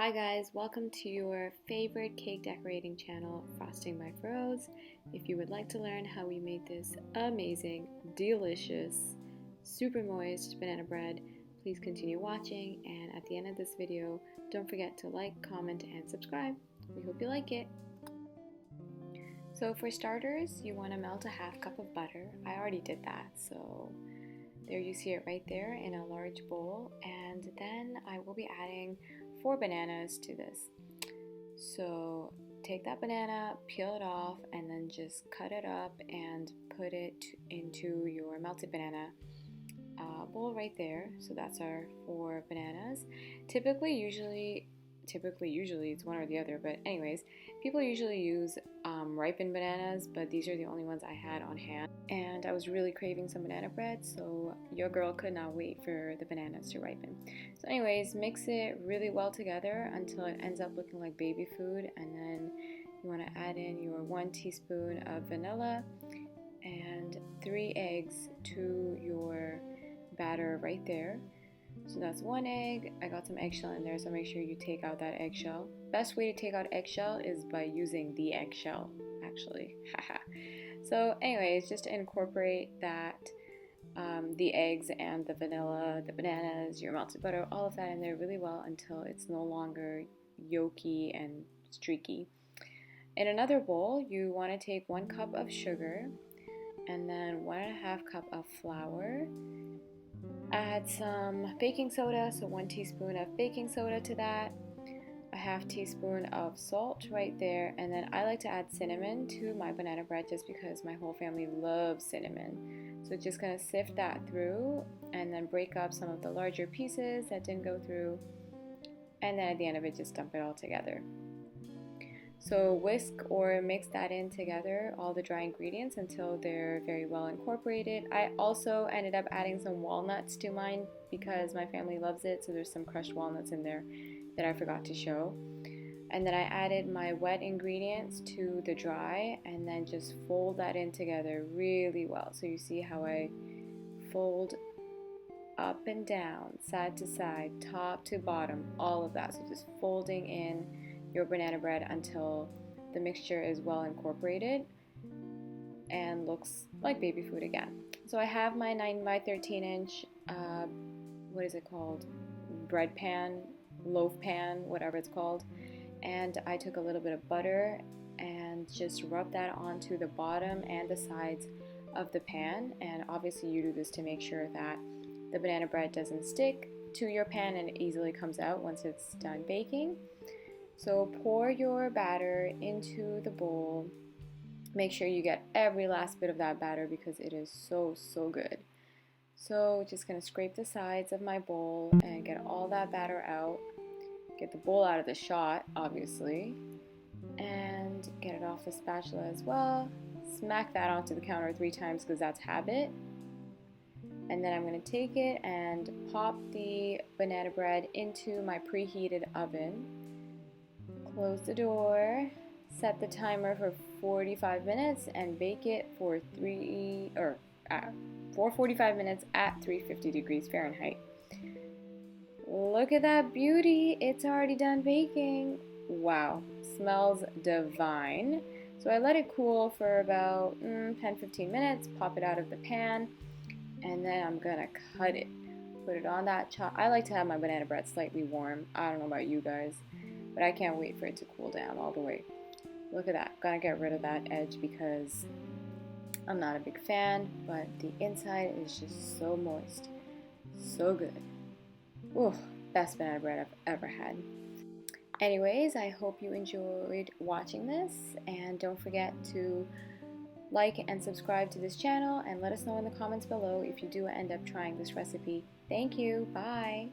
Hi guys, welcome to your favorite cake decorating channel, Frosting by Froze. If you would like to learn how we made this amazing, delicious, super moist banana bread, please continue watching, and at the end of this video, don't forget to like, comment, and subscribe. We hope you like it. So for starters, you want to melt a half cup of butter. I already did that, so there you see it right there in a large bowl, and then I will be adding 4 bananas to this. So take that banana, peel it off, and then just cut it up and put it into your melted banana bowl right there. So that's our 4 bananas. Usually it's one or the other, but anyways, people usually use ripened bananas, but these are the only ones I had on hand, and I was really craving some banana bread, so your girl could not wait for the bananas to ripen. So anyways, mix it really well together until it ends up looking like baby food, and then you want to add in your 1 teaspoon of vanilla and 3 eggs to your batter right there. So that's 1 egg. I got some eggshell in there, so make sure you take out that eggshell. Best way to take out eggshell is by using the eggshell, actually. So anyways, just to incorporate that, the eggs and the vanilla, the bananas, your melted butter, all of that in there really well until it's no longer yolky and streaky. In another bowl, you want to take 1 cup of sugar and then 1.5 cup of flour. Add some baking soda, so 1 teaspoon of baking soda to that, a half teaspoon of salt right there, and then I like to add cinnamon to my banana bread just because my whole family loves cinnamon. So just gonna sift that through and then break up some of the larger pieces that didn't go through, and then at the end of it just dump it all together. So whisk or mix that in together, all the dry ingredients, until they're very well incorporated. I also ended up adding some walnuts to mine because my family loves it, so there's some crushed walnuts in there that I forgot to show. And then I added my wet ingredients to the dry, and then just fold that in together really well. So you see how I fold up and down, side to side, top to bottom, all of that. So just folding in your banana bread until the mixture is well incorporated and looks like baby food again. So I have my 9 by 13 inch, what is it called? Bread pan, loaf pan, whatever it's called. And I took a little bit of butter and just rubbed that onto the bottom and the sides of the pan. And obviously you do this to make sure that the banana bread doesn't stick to your pan and it easily comes out once it's done baking. So pour your batter into the bowl. Make sure you get every last bit of that batter because it is so good. So just gonna scrape the sides of my bowl and get all that batter out. Get the bowl out of the shot, obviously, and get it off the spatula as well. Smack that onto the counter 3 times because that's habit. And then I'm gonna take it and pop the banana bread into my preheated oven. Close the door, set the timer for 45 minutes, and bake it for 45 minutes at 350 degrees Fahrenheit. Look at that beauty, it's already done baking. Wow, smells divine. So I let it cool for about 10-15 minutes, pop it out of the pan, and then I'm gonna cut it. Put it on that I like to have my banana bread slightly warm. I don't know about you guys, but I can't wait for it to cool down all the way. Look at that. Gotta get rid of that edge because I'm not a big fan, but the inside is just so moist. So good. Ooh, best banana bread I've ever had. Anyways, I hope you enjoyed watching this, and don't forget to like and subscribe to this channel, and let us know in the comments below if you do end up trying this recipe. Thank you. Bye.